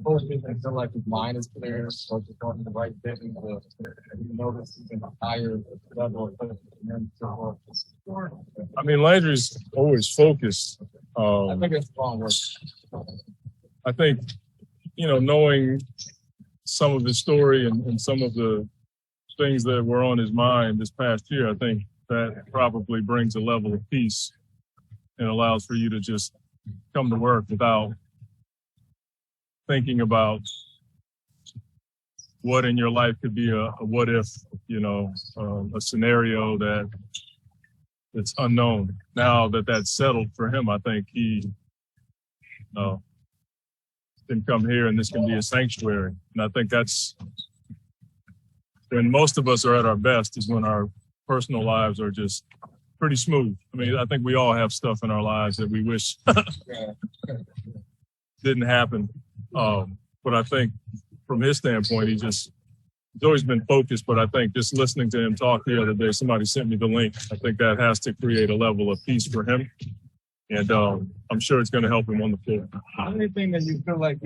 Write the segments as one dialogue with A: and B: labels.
A: Most people feel like his mind is clear, so just on the right thing. You notice he's in a higher level of focus.
B: I mean, Landry's always focused.
A: I think it's wrong word.
B: I think, knowing some of his story and some of the things that were on his mind this past year, I think that probably brings a level of peace and allows for you to just come to work without thinking about what in your life could be a what if, a scenario that's unknown. Now that that's settled for him, I think he can come here and this can be a sanctuary. And I think that's when most of us are at our best, is when our personal lives are just pretty smooth. I mean, I think we all have stuff in our lives that we wish didn't happen. But I think from his standpoint, he's always been focused. But I think just listening to him talk the other day, somebody sent me the link. I think that has to create a level of peace for him. And I'm sure it's going to help him on the field.
A: Anything that you feel like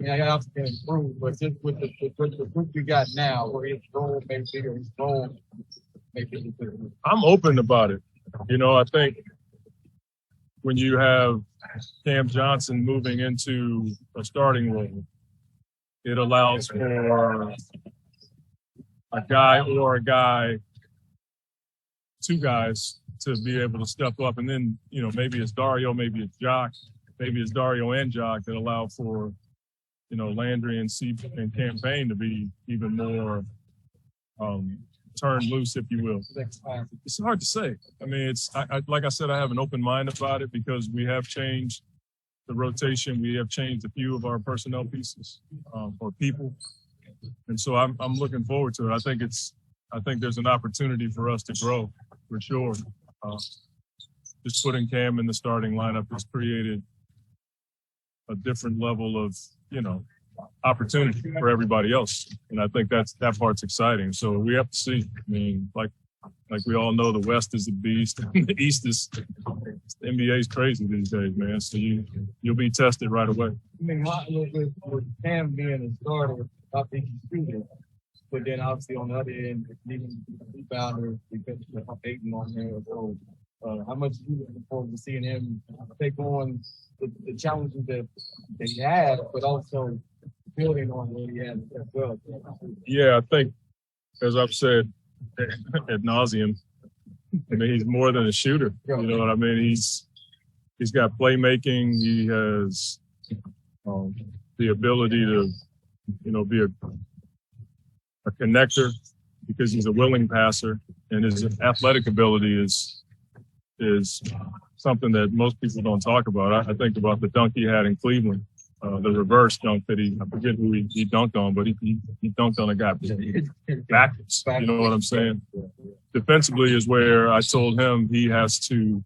A: I obviously can improve, but just with the group you got now, where his role may be, or his role may be.
B: I'm open about it. I think when you have Cam Johnson moving into a starting role, it allows for a guy or two guys to be able to step up. And then, maybe it's Dario, maybe it's Jock, maybe it's Dario and Jock that allow for, Landry and Campaign to be even more turned loose, if you will. It's hard to say. I mean, like I said, I have an open mind about it because we have changed the rotation. We have changed a few of our personnel pieces or people. And so I'm looking forward to it. I think there's an opportunity for us to grow for sure. Just putting Cam in the starting lineup has created a different level of, opportunity for everybody else. And I think that part's exciting. So we have to see. I mean, like we all know, the West is the beast. The East is, the NBA is crazy these days, man. So you'll be tested right away.
A: I mean, with Cam being a starter, I think he's shooting. But then obviously on the other end, even rebounder, because of Peyton on there. So how much are you looking forward to seeing him take on the challenges that he had, but also building on what he had as well?
B: Yeah, I think, as I've said ad nauseum, I mean, he's more than a shooter. You know what I mean? He's got playmaking. He has the ability to, be a connector because he's a willing passer, and his athletic ability is something that most people don't talk about. I think about the dunk he had in Cleveland, the reverse dunk that I forget who he dunked on, but he dunked on a guy backwards. You know what I'm saying? Defensively is where I told him he has to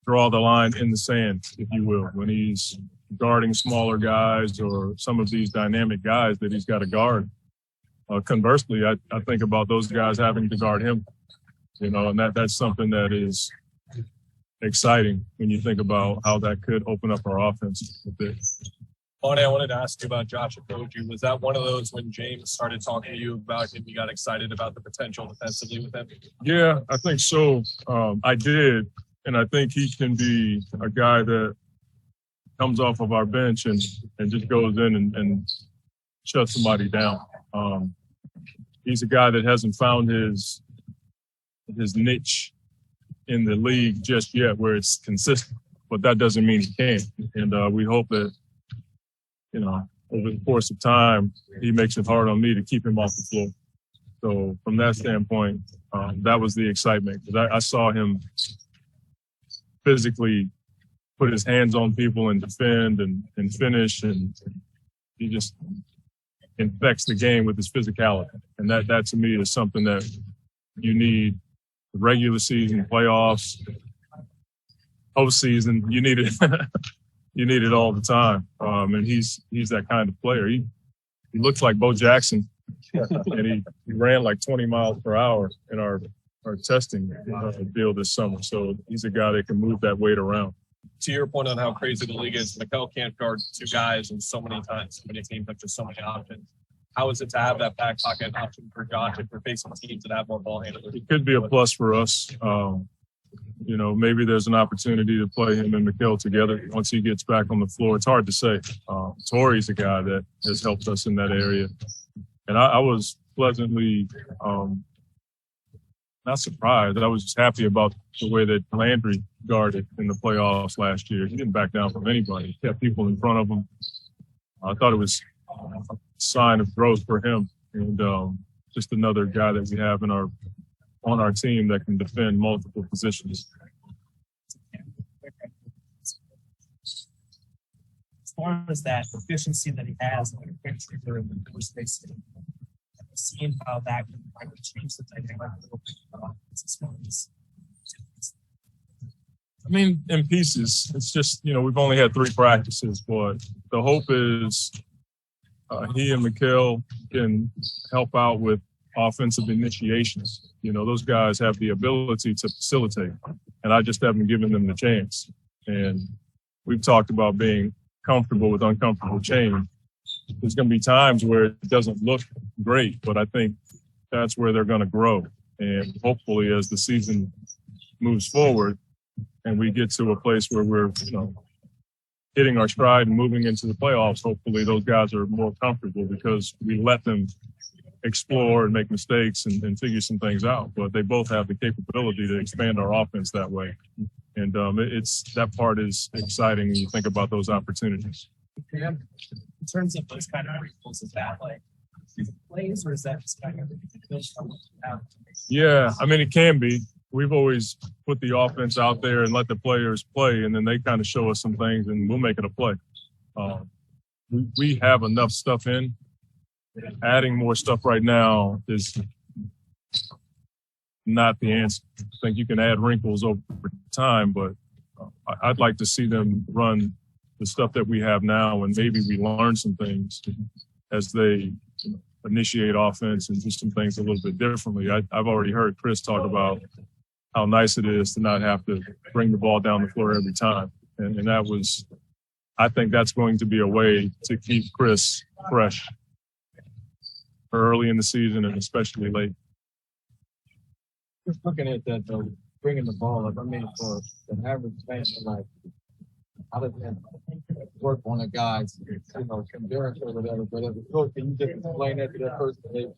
B: draw the line in the sand, if you will, when he's guarding smaller guys or some of these dynamic guys that he's got to guard. Conversely, I think about those guys having to guard him, and that's something that is exciting when you think about how that could open up our offense a bit.
C: Monty, I wanted to ask you about Josh Okogie. Was that one of those when James started talking to you about him, you got excited about the potential defensively with him?
B: Yeah, I think so. I did, and I think he can be a guy that comes off of our bench and just goes in and shuts somebody down. He's a guy that hasn't found his niche in the league just yet where it's consistent, but that doesn't mean he can't. And we hope that, over the course of time, he makes it hard on me to keep him off the floor. So from that standpoint, that was the excitement, because I saw him physically put his hands on people and defend and finish, and he just infects the game with his physicality. And that to me is something that you need. The regular season, playoffs, postseason, you need it. You need it all the time. And he's that kind of player. He looks like Bo Jackson, and he ran like 20 miles per hour in our testing field this summer. So he's a guy that can move that weight around.
C: To your point on how crazy the league is, Mikel can't guard two guys and so many times, so many teams have just so many options. How is it to have that back pocket option for Josh if we're facing teams that have more ball handlers? It
B: could be a plus for us. Maybe there's an opportunity to play him and Mikel together once he gets back on the floor. It's hard to say. Torrey's a guy that has helped us in that area. And I was pleasantly not surprised. I was just happy about the way that Landry guarded in the playoffs last year. He didn't back down from anybody. He kept people in front of him. I thought it was a sign of growth for him. And just another guy that we have on our team that can defend multiple positions.
D: As far as that efficiency that he has in the trigger in the first space, seeing how that can change the dynamic a little bit.
B: I mean, in pieces. It's just, we've only had 3 practices, but the hope is he and Mikel can help out with offensive initiations. Those guys have the ability to facilitate, and I just haven't given them the chance. And we've talked about being comfortable with uncomfortable change. There's going to be times where it doesn't look great, but I think that's where they're going to grow. And hopefully as the season moves forward and we get to a place where we're, hitting our stride and moving into the playoffs, hopefully those guys are more comfortable because we let them explore and make mistakes and figure some things out. But they both have the capability to expand our offense that way. And that part is exciting when you think about those opportunities.
D: In terms of those kind of wrinkles, is that like plays or is that just kind of
B: Yeah, I mean, it can be. We've always put the offense out there and let the players play, and then they kind of show us some things, and we'll make it a play. We have enough stuff in. Adding more stuff right now is not the answer. I think you can add wrinkles over time, but I'd like to see them run the stuff that we have now, and maybe we learn some things as they initiate offense and do some things a little bit differently. I've already heard Chris talk about how nice it is to not have to bring the ball down the floor every time. And I think that's going to be a way to keep Chris fresh early in the season and especially late.
A: Just looking at that, though, bringing the ball up, I mean, for an average fan, like, how does that work on a guy's, endurance or whatever? But as a coach, can you just explain that to that person that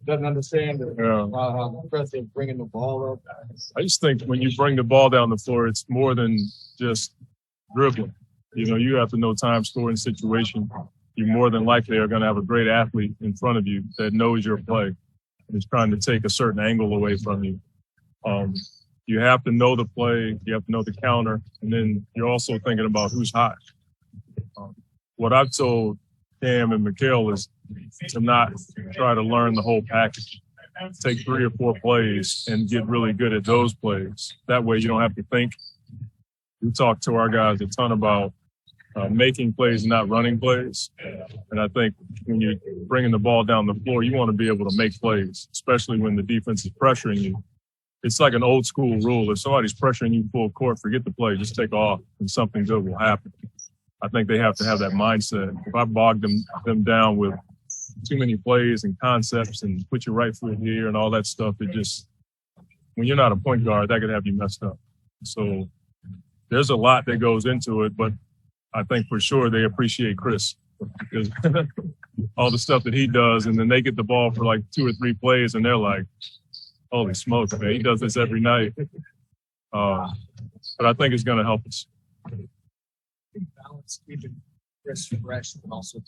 A: doesn't understand how impressive bringing the ball up?
B: I just think when you bring the ball down the floor, it's more than just dribbling. You have to know time, scoring situation. You more than likely are going to have a great athlete in front of you that knows your play and is trying to take a certain angle away from you. You have to know the play, you have to know the counter, and then you're also thinking about who's hot. What I've told Cam and Mikel is to not try to learn the whole package. Take 3 or 4 plays and get really good at those plays. That way you don't have to think. We talk to our guys a ton about making plays and not running plays. And I think when you're bringing the ball down the floor, you want to be able to make plays, especially when the defense is pressuring you. It's like an old school rule. If somebody's pressuring you full court, forget the play, just take off and something good will happen. I think they have to have that mindset. If I bog them down with too many plays and concepts and put your right foot here and all that stuff, when you're not a point guard, that could have you messed up. So there's a lot that goes into it, but I think for sure they appreciate Chris because all the stuff that he does, and then they get the ball for like 2 or 3 plays and they're like, holy smokes, man, he does this every night. But I think it's going to help us.
D: Balance keeping Chris fresh and also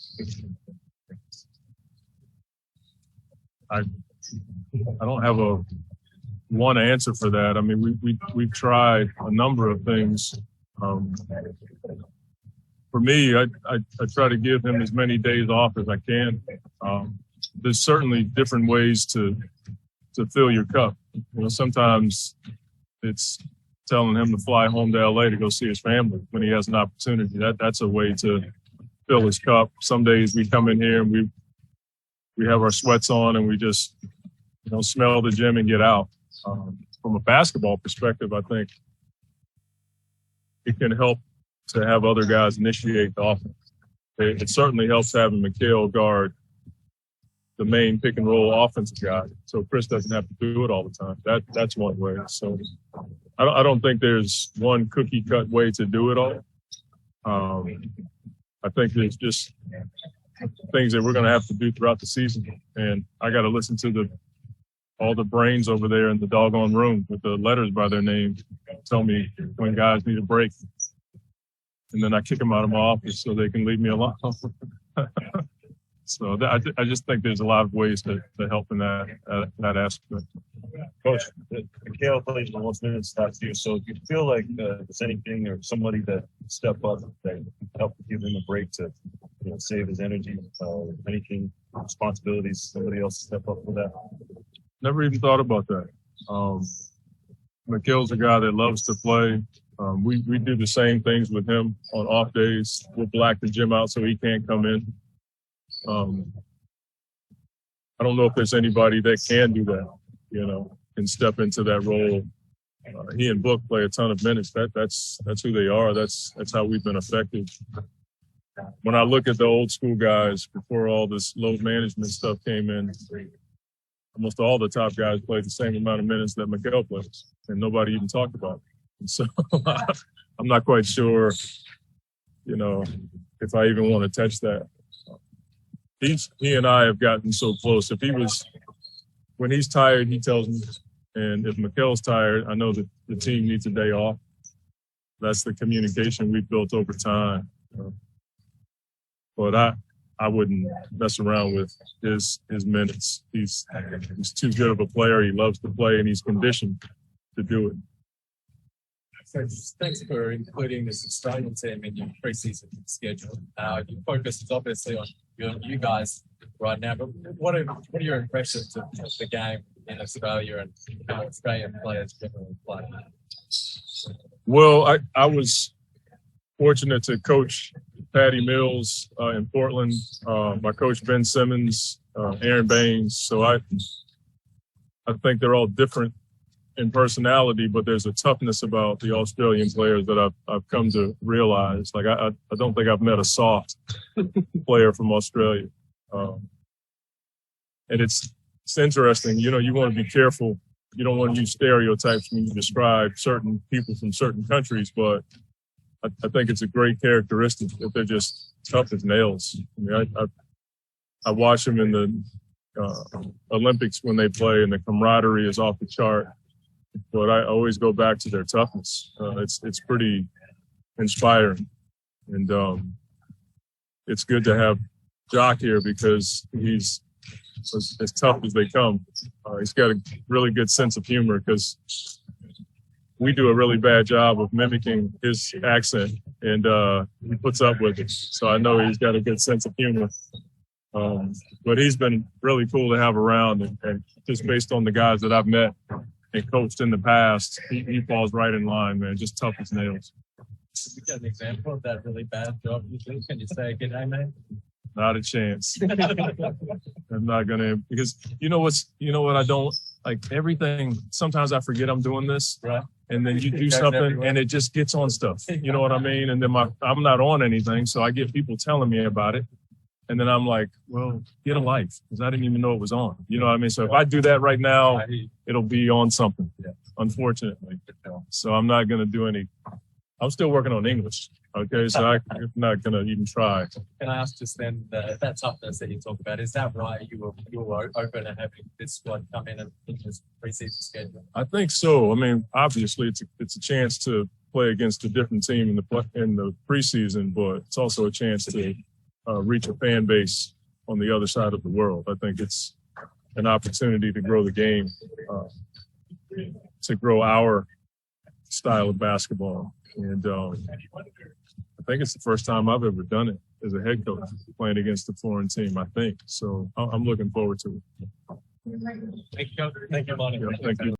B: I don't have one answer for that. I mean, we've tried a number of things. For me, I try to give him as many days off as I can. There's certainly different ways to fill your cup. Sometimes it's telling him to fly home to LA to go see his family when he has an opportunity. That's a way to fill his cup. Some days we come in here and we have our sweats on and we just, smell the gym and get out. From a basketball perspective, I think it can help to have other guys initiate the offense. It certainly helps having McHale guard the main pick and roll offensive guy, so Chris doesn't have to do it all the time. That's one way. So I don't think there's one cookie cut way to do it all. I think there's just things that we're going to have to do throughout the season, and I got to listen to all the brains over there in the doggone room with the letters by their name tell me when guys need a break, and then I kick them out of my office so they can leave me alone. So I just think there's a lot of ways to help in that aspect.
E: Coach, McHale plays the most minutes last year, so do you feel like there's anything or somebody that step up that help give him a break to save his energy? Anything, responsibilities, somebody else step up for that?
B: Never even thought about that. McHale's a guy that loves to play. We do the same things with him on off days. We'll black the gym out so he can't come in. I don't know if there's anybody that can do that, and step into that role. He and Book play a ton of minutes. That's who they are. That's how we've been effective. When I look at the old school guys before all this load management stuff came in, almost all the top guys played the same amount of minutes that McHale plays, and nobody even talked about it. And so I'm not quite sure, if I even want to touch that. He and I have gotten so close. When he's tired, he tells me, and if McHale's tired, I know that the team needs a day off. That's the communication we've built over time. But I wouldn't mess around with his minutes. He's too good of a player. He loves to play, and he's conditioned to do it.
C: So thanks for including this Australian team in your preseason schedule. Your focus is obviously on you guys right now, but what are your impressions of the game in Australia and how Australian players generally play?
B: Well, I was fortunate to coach Patty Mills in Portland, my coach Ben Simmons, Aaron Baines. So I think they're all different in personality, but there's a toughness about the Australian players that I've come to realize. Like I don't think I've met a soft player from Australia, and it's interesting. You want to be careful. You don't want to use stereotypes when you describe certain people from certain countries, but I think it's a great characteristic that they're just tough as nails. I mean, I watch them in the Olympics when they play, and the camaraderie is off the chart. But I always go back to their toughness. It's pretty inspiring, and it's good to have Jock here because he's as tough as they come. He's got a really good sense of humor because we do a really bad job of mimicking his accent, and he puts up with it. So I know he's got a good sense of humor. But he's been really cool to have around, and just based on the guys that I've met and coached in the past, he falls right in line, man, just tough as nails.
C: You got an example of that really bad job you do? Can you say good day, mate?
B: Not a chance. I'm not gonna, because you know what I don't like everything. Sometimes I forget I'm doing this,
C: Right.
B: and then you do something and it just gets on stuff. You know what I mean? And then I'm not on anything, so I get people telling me about it, and then I'm like, well, get a life, because I didn't even know it was on. You know what I mean? So if I do that right now, it'll be on something. Unfortunately, so I'm not gonna do any. I'm still working on English. Okay, so I'm not gonna even try.
C: Can I ask just then that toughness that you talk about? Is that why you were open to having this squad come in and in this preseason schedule?
B: I think so. I mean, obviously, it's a chance to play against a different team in the preseason, but it's also a chance to reach a fan base on the other side of the world. I think it's an opportunity to grow the game, to grow our style of basketball, and I think it's the first time I've ever done it as a head coach, playing against a foreign team, I think. So I'm looking forward to it.
C: Thank you, Monty.
B: Yeah, thank you.